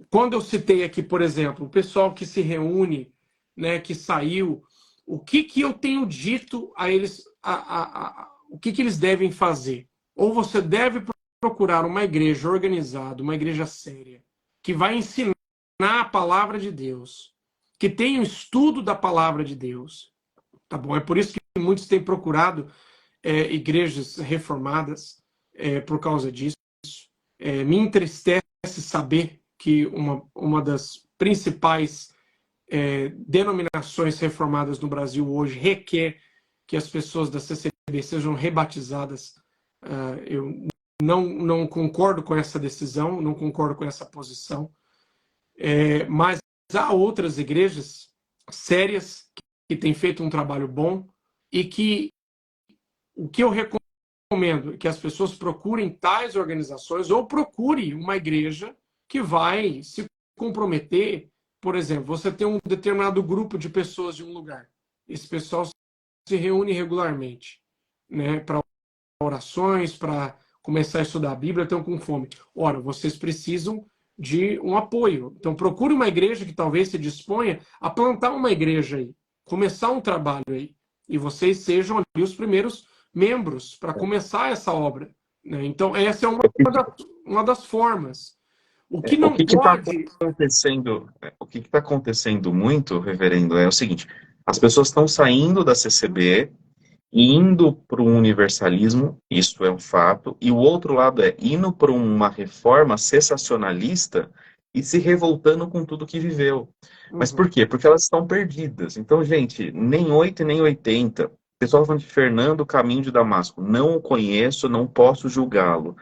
quando eu citei aqui, por exemplo, o pessoal que se reúne, né, que saiu, o que eu tenho dito a eles, o que eles devem fazer? Ou você deve procurar uma igreja organizada, uma igreja séria, que vai ensinar a palavra de Deus, que tem um estudo da palavra de Deus, tá bom? É por isso que muitos têm procurado igrejas reformadas por causa disso. Me entristece saber que uma das principais denominações reformadas no Brasil hoje requer que as pessoas da CCB sejam rebatizadas. Eu não concordo com essa decisão, não concordo com essa posição, mas há outras igrejas sérias que têm feito um trabalho bom e que o que eu recomendo é que as pessoas procurem tais organizações ou procure uma igreja que vai se comprometer. Por exemplo, você tem um determinado grupo de pessoas de um lugar. Esse pessoal se reúne regularmente, né, para orações, para começar a estudar a Bíblia, estão com fome. Ora, vocês precisam de um apoio. Então, procure uma igreja que talvez se disponha a plantar uma igreja aí, começar um trabalho aí. E vocês sejam ali os primeiros membros para começar essa obra, né? Então, essa é uma das formas. O que não pode... O que está acontecendo muito, reverendo, é o seguinte: as pessoas estão saindo da CCB e indo para o universalismo, isso é um fato, e o outro lado é indo para uma reforma sensacionalista e se revoltando com tudo que viveu. Mas por quê? Porque elas estão perdidas. Então, gente, nem 8 e nem 80. O pessoal falando de Fernando Caminho de Damasco. Não o conheço, não posso julgá-lo.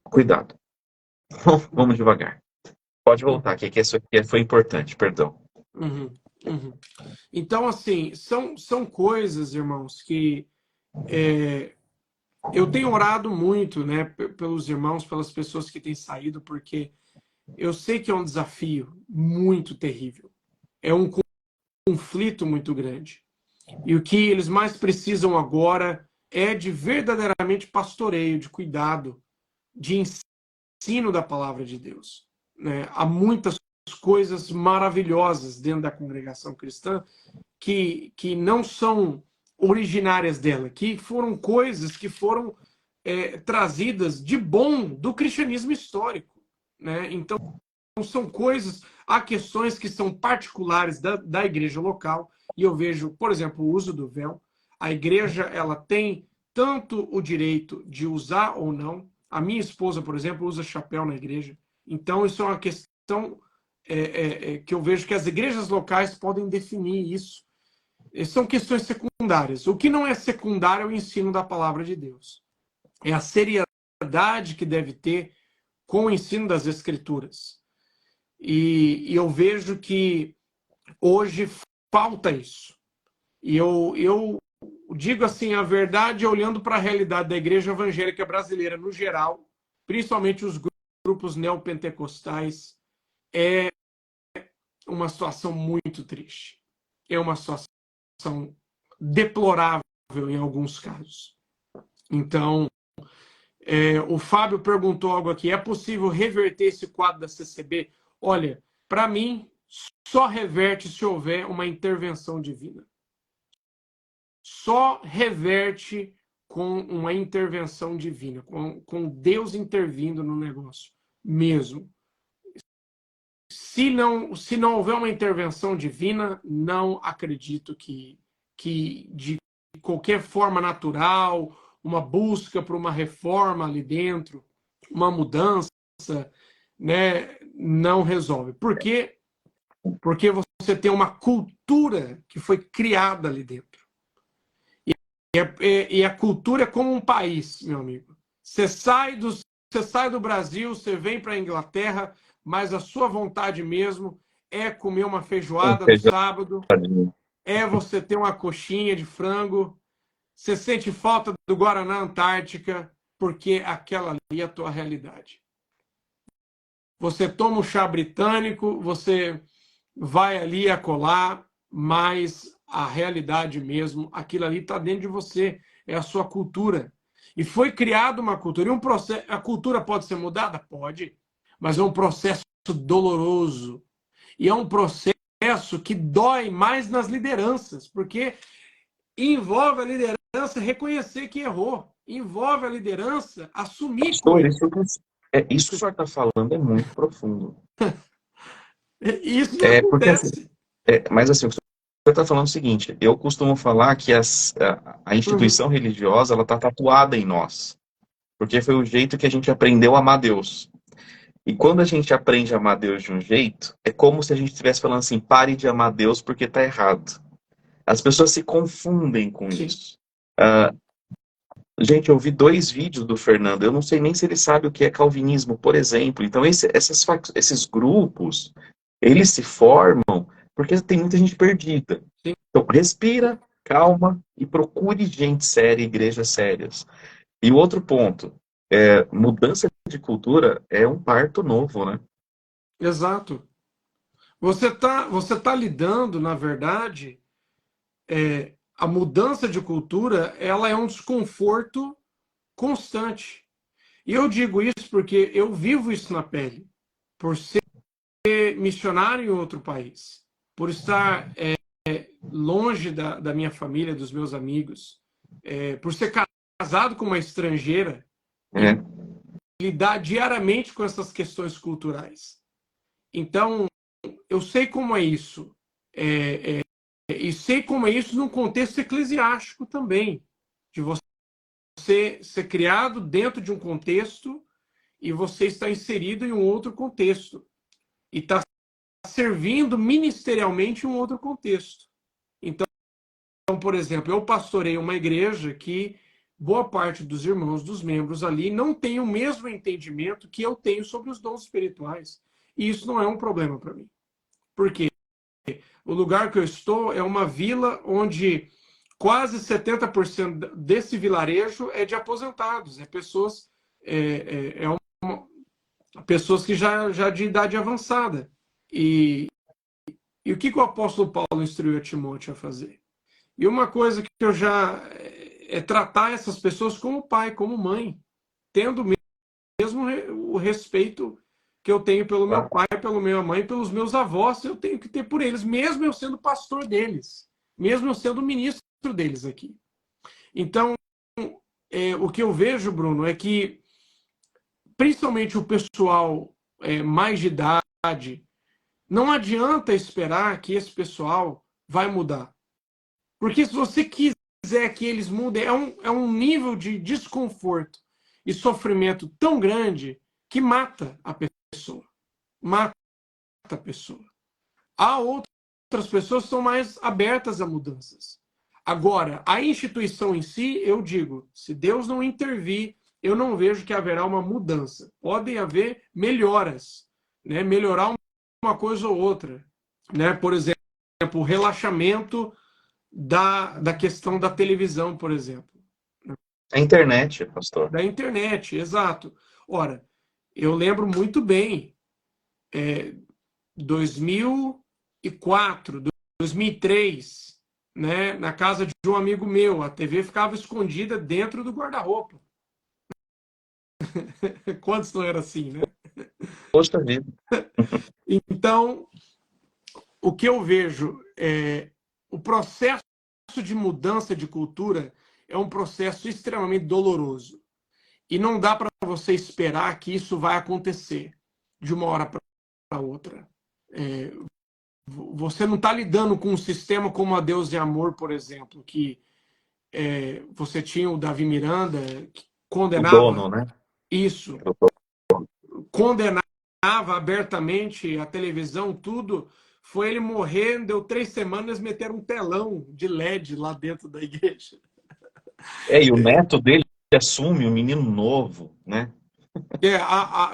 Cuidado. Vamos devagar. Pode voltar, que isso aqui foi importante, perdão. Então, assim, são coisas, irmãos, que eu tenho orado muito, né, pelos irmãos, pelas pessoas que têm saído, porque eu sei que é um desafio muito terrível. É um conflito muito grande. E o que eles mais precisam agora é de verdadeiramente pastoreio, de cuidado, de ensino da palavra de Deus, né? Há muitas coisas maravilhosas dentro da congregação cristã que não são originárias dela, que foram coisas que foram trazidas de bom do cristianismo histórico, né? Então, são coisas, há questões que são particulares da igreja local, e eu vejo, por exemplo, o uso do véu. A igreja, ela tem tanto o direito de usar ou não. A minha esposa, por exemplo, usa chapéu na igreja. Então, isso é uma questão que eu vejo que as igrejas locais podem definir isso. São questões secundárias. O que não é secundário é o ensino da palavra de Deus. É a seriedade que deve ter com o ensino das Escrituras. E eu vejo que hoje falta isso. E eu digo assim, a verdade, olhando para a realidade da igreja evangélica brasileira no geral, principalmente os grupos neopentecostais, é uma situação muito triste. É uma situação deplorável imóvel em alguns casos. Então, o Fábio perguntou algo aqui, é possível reverter esse quadro da CCB? Olha, para mim, só reverte se houver uma intervenção divina. Só reverte com uma intervenção divina, com Deus intervindo no negócio, mesmo. Se não houver uma intervenção divina, não acredito que de qualquer forma natural, uma busca por uma reforma ali dentro, uma mudança, né, não resolve. Por quê? Porque você tem uma cultura que foi criada ali dentro. E a cultura é como um país, meu amigo. Você sai do Brasil, você vem para a Inglaterra, mas a sua vontade mesmo é comer uma feijoada no sábado, é você ter uma coxinha de frango, você sente falta do Guaraná Antártica, porque aquela ali é a tua realidade. Você toma o chá britânico, você vai ali acolá, mas a realidade mesmo, aquilo ali está dentro de você, é a sua cultura. E foi criada uma cultura. E um processo, a cultura pode ser mudada? Pode, mas é um processo doloroso. E é um processo que dói mais nas lideranças, porque envolve a liderança reconhecer que errou, envolve a liderança assumir Pastor, que isso que o senhor está falando é muito profundo. isso que acontece. Mas assim, o senhor está falando o seguinte, eu costumo falar que a instituição religiosa ela está tatuada em nós, porque foi o jeito que a gente aprendeu a amar Deus. E quando a gente aprende a amar Deus de um jeito, é como se a gente estivesse falando assim, pare de amar Deus porque está errado. As pessoas se confundem com isso. Gente, eu vi 2 vídeos do Fernando, eu não sei nem se ele sabe o que é calvinismo, por exemplo. Então, esses grupos, eles se formam porque tem muita gente perdida. Sim. Então, respira, calma e procure gente séria, igrejas sérias. E o outro ponto, mudança de cultura é um parto novo, né? Exato. Você tá lidando, na verdade, a mudança de cultura, ela é um desconforto constante. E eu digo isso porque eu vivo isso na pele, por ser missionário em outro país, por estar longe da minha família, dos meus amigos, por ser casado com uma estrangeira e lidar diariamente com essas questões culturais. Então, eu sei como é isso. E sei como é isso num contexto eclesiástico também, de você ser criado dentro de um contexto e você está inserido em um outro contexto. E está servindo ministerialmente em um outro contexto. Então, por exemplo, eu pastorei uma igreja que boa parte dos irmãos, dos membros ali, não tem o mesmo entendimento que eu tenho sobre os dons espirituais. E isso não é um problema para mim. Por quê? O lugar que eu estou é uma vila onde quase 70% desse vilarejo é de aposentados, pessoas, pessoas que já de idade avançada. E o que o apóstolo Paulo instruiu a Timóteo a fazer? E uma coisa que eu já é tratar essas pessoas como pai, como mãe, tendo mesmo o respeito que eu tenho pelo meu pai, pela minha mãe, pelos meus avós, eu tenho que ter por eles, mesmo eu sendo pastor deles, mesmo eu sendo ministro deles aqui. Então, o que eu vejo, Bruno, é que principalmente o pessoal mais de idade, não adianta esperar que esse pessoal vai mudar. Porque se você quiser que eles mudem, é um nível de desconforto e sofrimento tão grande que mata a pessoa. Mata a pessoa. Há outras pessoas que são mais abertas a mudanças. Agora, a instituição em si, eu digo, se Deus não intervir, eu não vejo que haverá uma mudança. Podem haver melhoras, né? Melhorar uma coisa ou outra. Né? Por exemplo, o relaxamento da questão da televisão, por exemplo. A internet, pastor. Da internet, exato. Ora, eu lembro muito bem, 2004, 2003, né, na casa de um amigo meu, a TV ficava escondida dentro do guarda-roupa. Quantos não era assim, né? Poxa vida. Então, o que eu vejo é o processo de mudança de cultura é um processo extremamente doloroso. E não dá para você esperar que isso vai acontecer de uma hora para outra. Você não está lidando com um sistema como a Deus de Amor, por exemplo, que você tinha o Davi Miranda, que O condenava dono, né? isso, condenava abertamente a televisão, tudo. Foi ele morrer, deu 3 semanas, meteram um telão de LED lá dentro da igreja. E o neto dele assume, um menino novo, né?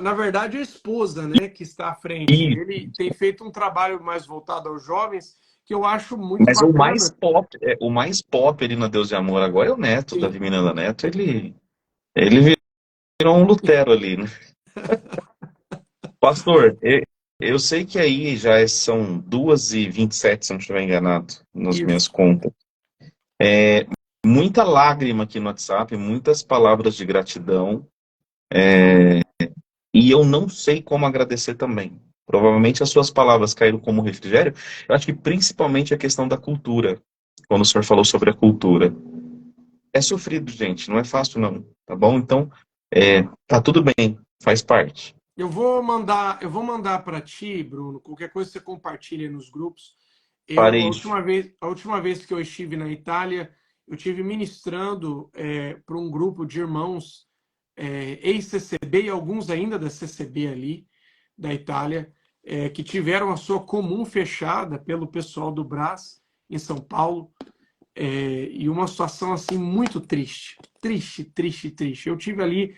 Na verdade, a esposa, né, que está à frente. E, Ele tem feito um trabalho mais voltado aos jovens, que eu acho muito mas bacana. o mais pop ali na Deus de Amor agora é o neto, Sim. Davi Miranda Neto. Ele virou um Lutero ali, né? Pastor, eu sei que aí já são 2h27, se eu não estiver enganado, nas minhas Isso. contas. Muita lágrima aqui no WhatsApp, muitas palavras de gratidão. E eu não sei como agradecer também. Provavelmente as suas palavras caíram como refrigério. Eu acho que principalmente a questão da cultura, quando o senhor falou sobre a cultura. É sofrido, gente, não é fácil não, tá bom? Então, tá tudo bem, faz parte. Eu vou mandar para ti, Bruno, qualquer coisa você compartilha nos grupos. Farei isso. A última vez que eu estive na Itália, eu estive ministrando para um grupo de irmãos ex-CCB e alguns ainda da CCB ali, da Itália, que tiveram a sua comum fechada pelo pessoal do Brás, em São Paulo, e uma situação assim muito triste. Triste, triste, triste. Eu tive ali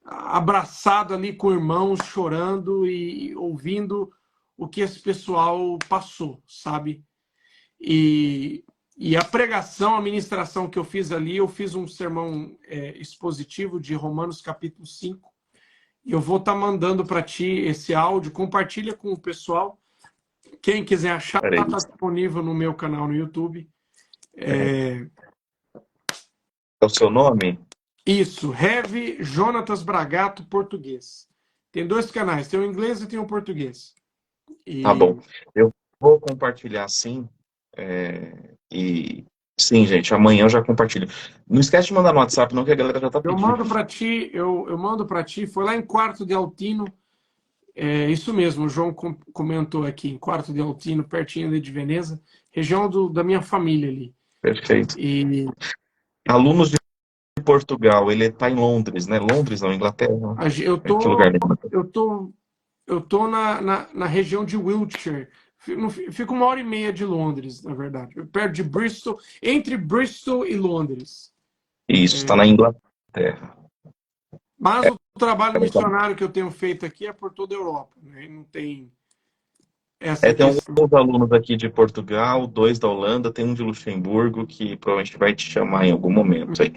abraçado ali com irmãos, chorando e ouvindo o que esse pessoal passou, sabe? E a pregação, a ministração que eu fiz ali, eu fiz um sermão expositivo de Romanos capítulo 5, e eu vou estar mandando para ti esse áudio, compartilha com o pessoal. Quem quiser achar, Farei está isso. disponível no meu canal no YouTube. É o seu nome? Isso, Rev Jonatas Bragato Português. Tem 2 canais, tem o inglês e tem o português. Tá bom. E Eu vou compartilhar sim. E sim, gente, amanhã eu já compartilho. Não esquece de mandar no WhatsApp, não, que a galera já tá eu pedindo. mando para ti, eu mando para ti. Foi lá em Quarto de Altino. Isso mesmo, o João comentou aqui, em Quarto de Altino, pertinho de Veneza, região da minha família ali. Perfeito. E Alunos de Portugal, ele tá em Londres, né? Londres, não, Inglaterra. eu Que lugar? tô, eu tô, eu tô na região de Wiltshire. Fico 1h30 de Londres, na verdade. Perto de Bristol, entre Bristol e Londres. Isso, tá na Inglaterra. Mas o trabalho missionário que eu tenho feito aqui é por toda a Europa, né? Não tem essa Tem questão. alguns alunos aqui de Portugal, 2 da Holanda, tem um de Luxemburgo, que provavelmente vai te chamar em algum momento aí.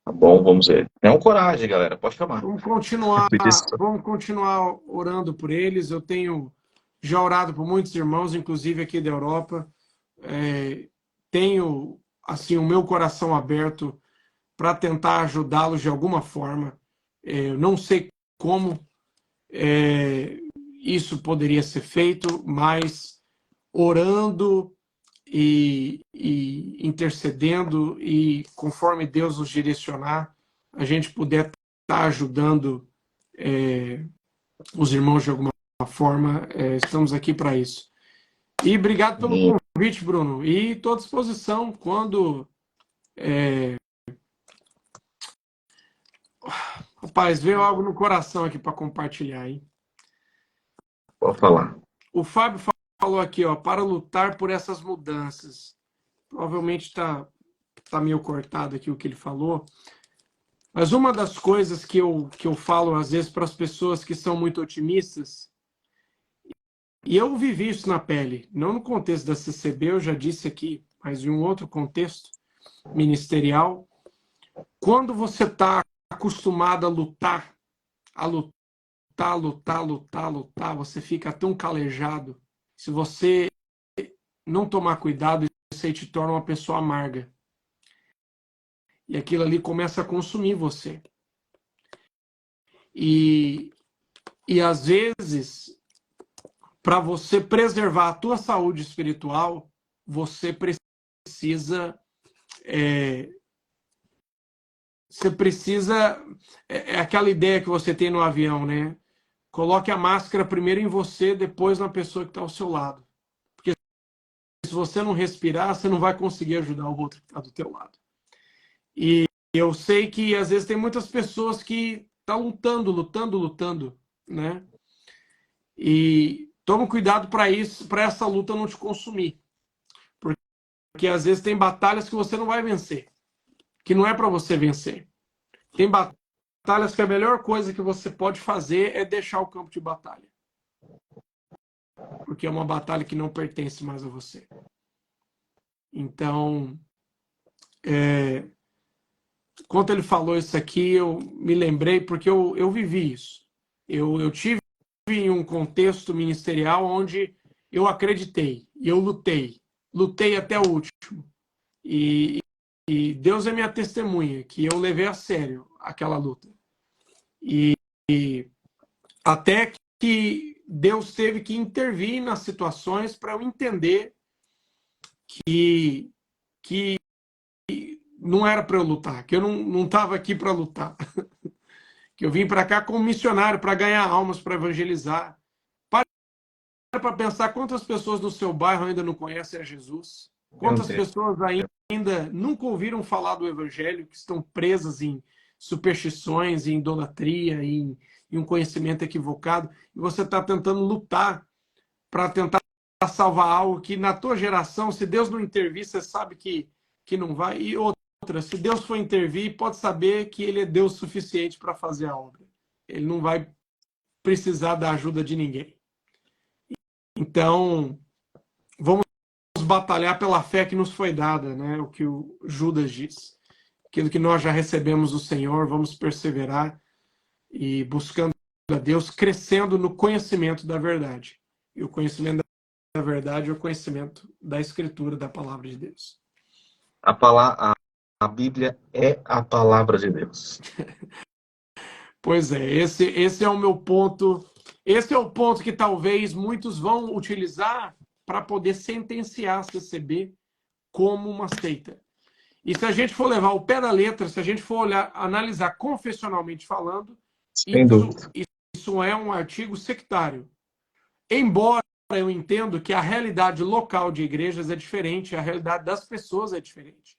Tá bom, vamos ver. É um coragem, galera, pode chamar. Vamos continuar orando por eles. Eu tenho já orado por muitos irmãos, inclusive aqui da Europa. Tenho assim o meu coração aberto para tentar ajudá-los de alguma forma. Eu não sei como isso poderia ser feito, mas orando e intercedendo e conforme Deus nos direcionar, a gente puder estar ajudando os irmãos de alguma forma, estamos aqui para isso. E obrigado pelo convite, Bruno. E estou à disposição quando... Rapaz, veio algo no coração aqui para compartilhar, hein? Pode falar. O Fábio falou aqui, ó, para lutar por essas mudanças. Provavelmente está meio cortado aqui o que ele falou. Mas uma das coisas que eu falo às vezes para as pessoas que são muito otimistas, e eu vivi isso na pele, não no contexto da CCB, eu já disse aqui, mas em um outro contexto ministerial, quando você está acostumado a lutar, você fica tão calejado. Se você não tomar cuidado, isso aí te torna uma pessoa amarga. E aquilo ali começa a consumir você. E às vezes, para você preservar a tua saúde espiritual, você precisa... É aquela ideia que você tem no avião, né? Coloque a máscara primeiro em você, depois na pessoa que está ao seu lado. Porque se você não respirar, você não vai conseguir ajudar o outro que está do teu lado. E eu sei que às vezes tem muitas pessoas que estão lutando, né? E tome cuidado para isso, para essa luta não te consumir. Porque às vezes tem batalhas que você não vai vencer, que não é para você vencer. Tem batalhas que a melhor coisa que você pode fazer é deixar o campo de batalha. Porque é uma batalha que não pertence mais a você. Então, quando ele falou isso aqui, eu me lembrei, porque eu vivi isso. Eu tive em um contexto ministerial onde eu acreditei, e eu lutei até o último. E Deus é minha testemunha, que eu levei a sério aquela luta. E até que Deus teve que intervir nas situações para eu entender que não era para eu lutar, que eu não estava aqui para lutar. Que eu vim para cá como missionário, para ganhar almas, para evangelizar. Para pensar quantas pessoas no seu bairro ainda não conhecem a Jesus. Quantas pessoas ainda nunca ouviram falar do Evangelho, que estão presas em superstições, em idolatria, em um conhecimento equivocado. E você está tentando lutar para tentar salvar algo que na tua geração, se Deus não intervir, você sabe que não vai. E outra, se Deus for intervir, pode saber que Ele é Deus suficiente para fazer a obra. Ele não vai precisar da ajuda de ninguém. Então, vamos batalhar pela fé que nos foi dada, né? O que o Judas diz. Aquilo que nós já recebemos do Senhor, vamos perseverar e buscando a Deus, crescendo no conhecimento da verdade. E o conhecimento da verdade é o conhecimento da Escritura, da Palavra de Deus. A Bíblia é a palavra de Deus. Pois é, esse é o meu ponto. Esse é o ponto que talvez muitos vão utilizar para poder sentenciar a CCB como uma seita. E se a gente for levar o pé da letra, se a gente for analisar confessionalmente falando, isso é um artigo sectário. Embora eu entendo que a realidade local de igrejas é diferente, a realidade das pessoas é diferente.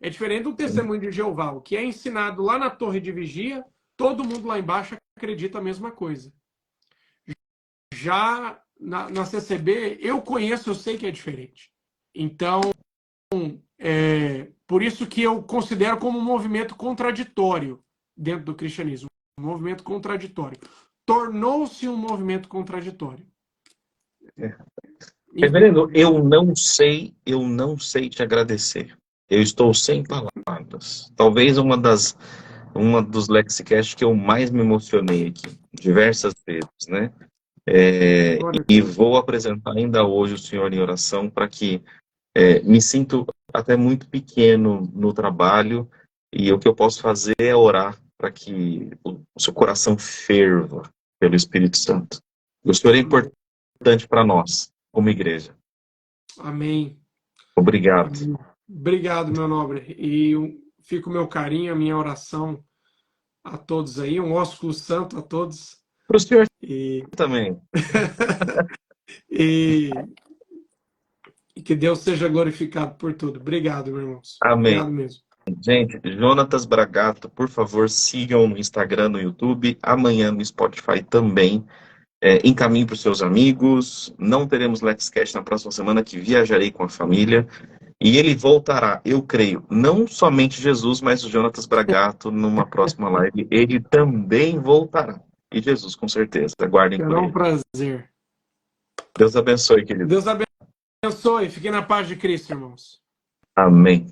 É diferente do testemunho de Jeová. O que é ensinado lá na torre de vigia, todo mundo lá embaixo acredita a mesma coisa. Já na CCB, eu conheço, eu sei que é diferente. Então, por isso que eu considero como um movimento contraditório dentro do cristianismo. Um movimento contraditório. Tornou-se um movimento contraditório. Reverendo, eu não sei te agradecer. Eu estou sem palavras. Talvez uma dos Lexicast que eu mais me emocionei aqui, diversas vezes, né? E vou apresentar ainda hoje o Senhor em oração para que me sinto até muito pequeno no trabalho e o que eu posso fazer é orar para que o seu coração ferva pelo Espírito Santo. O Senhor é importante para nós, como igreja. Amém. Obrigado. Amém. Obrigado, meu nobre. E fica o meu carinho, a minha oração a todos aí, um ósculo santo a todos. Para o senhor também. E que Deus seja glorificado por tudo. Obrigado, meus irmãos. Amém. Obrigado mesmo. Gente, Jonatas Bragato, por favor, sigam no Instagram, no YouTube, amanhã no Spotify também. Encaminhe para os seus amigos. Não teremos Lexcast na próxima semana, que viajarei com a família. E ele voltará, eu creio, não somente Jesus, mas o Jonatas Bragato numa próxima live. Ele também voltará. E Jesus, com certeza. Aguardem por ele. É um prazer. Deus abençoe, querido. Deus abençoe. Fiquem na paz de Cristo, irmãos. Amém.